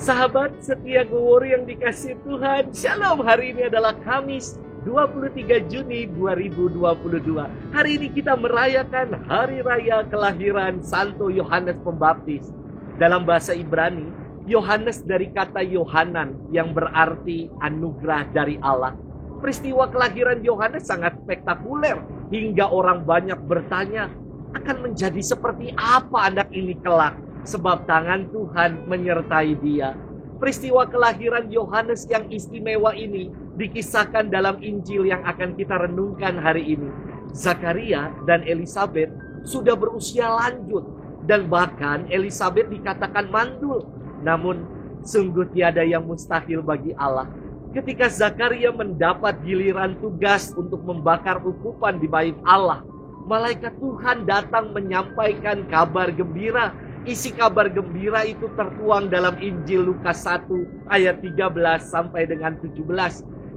Sahabat setia Gowori yang dikasihi Tuhan, Shalom. Hari ini adalah Kamis 23 Juni 2022. Hari ini kita merayakan Hari Raya kelahiran Santo Yohanes Pembaptis. Dalam bahasa Ibrani, Yohanes dari kata Yohanan yang berarti anugerah dari Allah. Peristiwa kelahiran Yohanes sangat spektakuler hingga orang banyak bertanya, akan menjadi seperti apa anak ini kelak? Sebab tangan Tuhan menyertai dia. Peristiwa kelahiran Yohanes yang istimewa ini dikisahkan dalam Injil yang akan kita renungkan hari ini. Zakaria dan Elisabet sudah berusia lanjut dan bahkan Elisabet dikatakan mandul. Namun sungguh tiada yang mustahil bagi Allah. Ketika Zakaria mendapat giliran tugas untuk membakar ukupan di bait Allah, malaikat Tuhan datang menyampaikan kabar gembira. Isi kabar gembira itu tertuang dalam Injil Lukas 1 ayat 13 sampai dengan 17.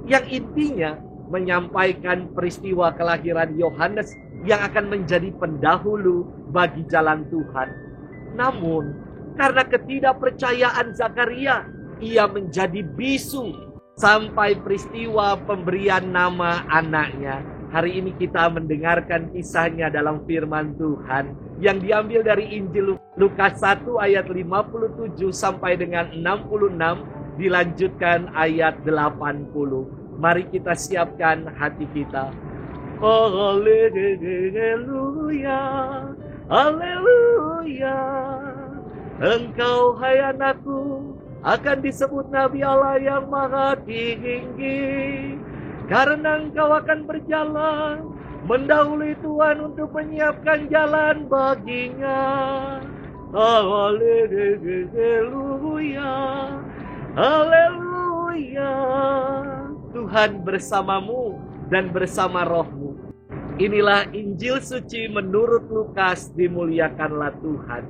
Yang intinya menyampaikan peristiwa kelahiran Yohanes yang akan menjadi pendahulu bagi jalan Tuhan. Namun karena ketidakpercayaan Zakaria, ia menjadi bisu sampai peristiwa pemberian nama anaknya. Hari ini kita mendengarkan kisahnya dalam firman Tuhan yang diambil dari Injil Lukas 1 ayat 57 sampai dengan 66, dilanjutkan ayat 80. Mari kita siapkan hati kita. Haleluya, haleluya. Engkau hai anakku akan disebut Nabi Allah yang maha tinggi. Karena engkau akan berjalan mendahului Tuhan untuk menyiapkan jalan baginya. Haleluya, haleluya. Tuhan bersamamu dan bersama rohmu. Inilah Injil suci menurut Lukas, dimuliakanlah Tuhan.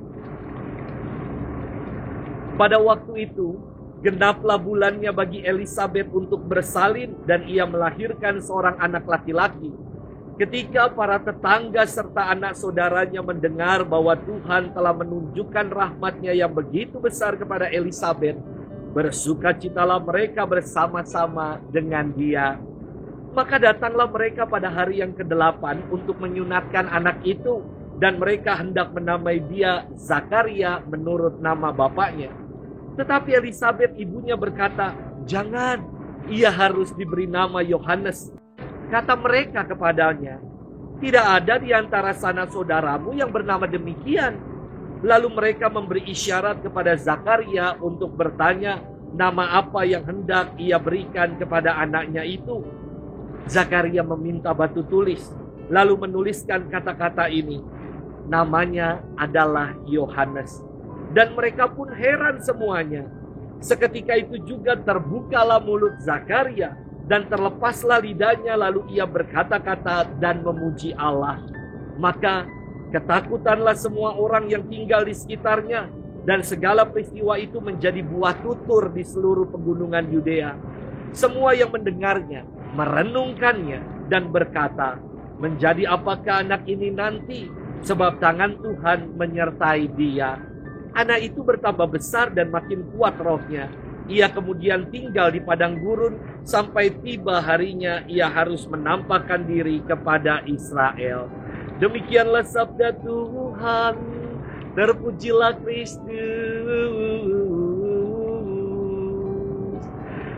Pada waktu itu, genaplah bulannya bagi Elisabet untuk bersalin dan ia melahirkan seorang anak laki-laki. Ketika para tetangga serta anak saudaranya mendengar bahwa Tuhan telah menunjukkan rahmat-Nya yang begitu besar kepada Elisabet, bersukacitalah mereka bersama-sama dengan dia. Maka datanglah mereka pada hari yang ke-8 untuk menyunatkan anak itu, dan mereka hendak menamai dia Zakaria menurut nama bapaknya. Tetapi Elisabet ibunya berkata, "Jangan, ia harus diberi nama Yohanes." Kata mereka kepadanya, "Tidak ada di antara sanak saudaramu yang bernama demikian." Lalu mereka memberi isyarat kepada Zakaria untuk bertanya nama apa yang hendak ia berikan kepada anaknya itu. Zakaria meminta batu tulis, lalu menuliskan kata-kata ini, "Namanya adalah Yohanes." Dan mereka pun heran semuanya. Seketika itu juga terbukalah mulut Zakaria dan terlepaslah lidahnya, lalu ia berkata-kata dan memuji Allah. Maka ketakutanlah semua orang yang tinggal di sekitarnya, dan segala peristiwa itu menjadi buah tutur di seluruh pegunungan Yudea. Semua yang mendengarnya merenungkannya dan berkata, "Menjadi apakah anak ini nanti? Sebab tangan Tuhan menyertai dia." Anak itu bertambah besar dan makin kuat rohnya. Ia kemudian tinggal di padang gurun sampai tiba harinya ia harus menampakkan diri kepada Israel. Demikianlah sabda Tuhan. Terpujilah Kristus.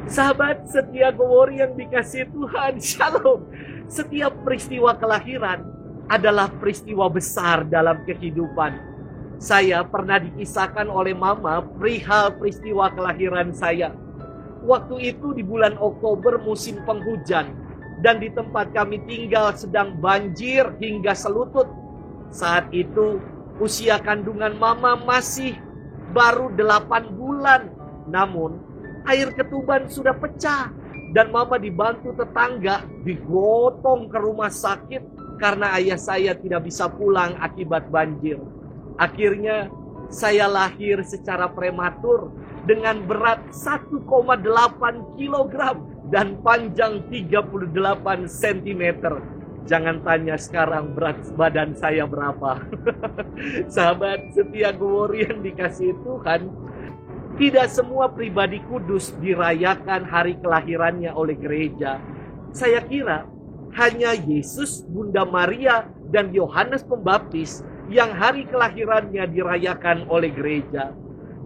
Sahabat setia Gowori yang dikasihi Tuhan, Shalom. Setiap peristiwa kelahiran adalah peristiwa besar dalam kehidupan. Saya pernah dikisahkan oleh mama perihal peristiwa kelahiran saya. Waktu itu di bulan Oktober musim penghujan, dan di tempat kami tinggal sedang banjir hingga selutut. Saat itu usia kandungan mama masih baru 8 bulan. Namun air ketuban sudah pecah dan mama dibantu tetangga digotong ke rumah sakit karena ayah saya tidak bisa pulang akibat banjir. Akhirnya saya lahir secara prematur dengan berat 1,8 kilogram dan panjang 38 cm. Jangan tanya sekarang berat badan saya berapa. Sahabat setia Gowori yang dikasihi Tuhan, Tidak semua pribadi kudus dirayakan hari kelahirannya oleh gereja. Saya kira hanya Yesus, Bunda Maria, dan Yohanes Pembaptis yang hari kelahirannya dirayakan oleh gereja.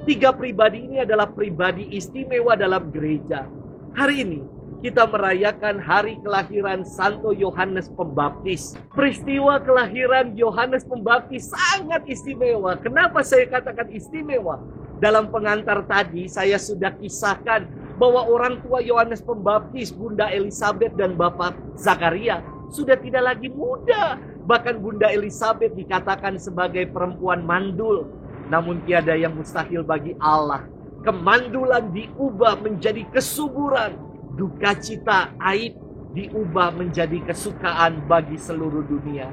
3 pribadi ini adalah pribadi istimewa dalam gereja. Hari ini kita merayakan hari kelahiran Santo Yohanes Pembaptis. Peristiwa kelahiran Yohanes Pembaptis sangat istimewa. Kenapa saya katakan istimewa? Dalam pengantar tadi saya sudah kisahkan bahwa orang tua Yohanes Pembaptis, Bunda Elizabeth dan Bapak Zakaria, sudah tidak lagi muda. Bahkan Bunda Elizabeth dikatakan sebagai perempuan mandul. Namun tiada yang mustahil bagi Allah. Kemandulan diubah menjadi kesuburan. Duka cita, aib diubah menjadi kesukaan bagi seluruh dunia.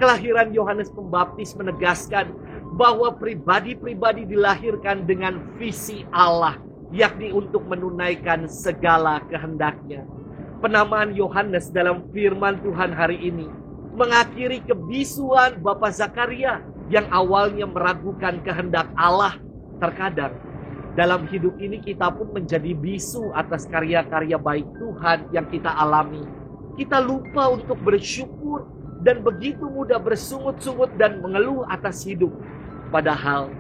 Kelahiran Yohanes Pembaptis menegaskan bahwa pribadi-pribadi dilahirkan dengan visi Allah, yakni untuk menunaikan segala kehendaknya. Penamaan Yohanes dalam firman Tuhan hari ini mengakhiri kebisuan Bapak Zakaria yang awalnya meragukan kehendak Allah. Terkadang dalam hidup ini kita pun menjadi bisu atas karya-karya baik Tuhan yang kita alami. Kita lupa untuk bersyukur dan begitu mudah bersungut-sungut dan mengeluh atas hidup. Padahal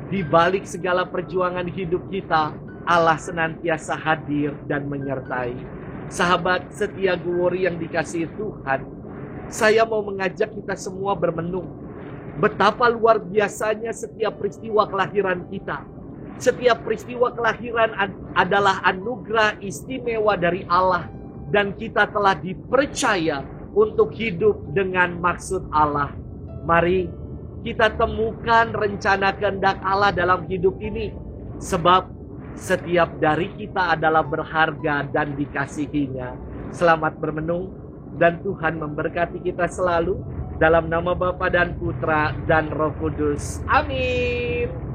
di balik segala perjuangan hidup kita, Allah senantiasa hadir dan menyertai. Sahabat setia Guwori yang dikasihi Tuhan, saya mau mengajak kita semua bermenung betapa luar biasanya setiap peristiwa kelahiran kita. Setiap peristiwa kelahiran adalah anugerah istimewa dari Allah. Dan kita telah dipercaya untuk hidup dengan maksud Allah. Mari kita temukan rencana kehendak Allah dalam hidup ini. Sebab setiap dari kita adalah berharga dan dikasihinya. Selamat bermenung dan Tuhan memberkati kita selalu. Dalam nama Bapa dan Putra dan Roh Kudus. Amin.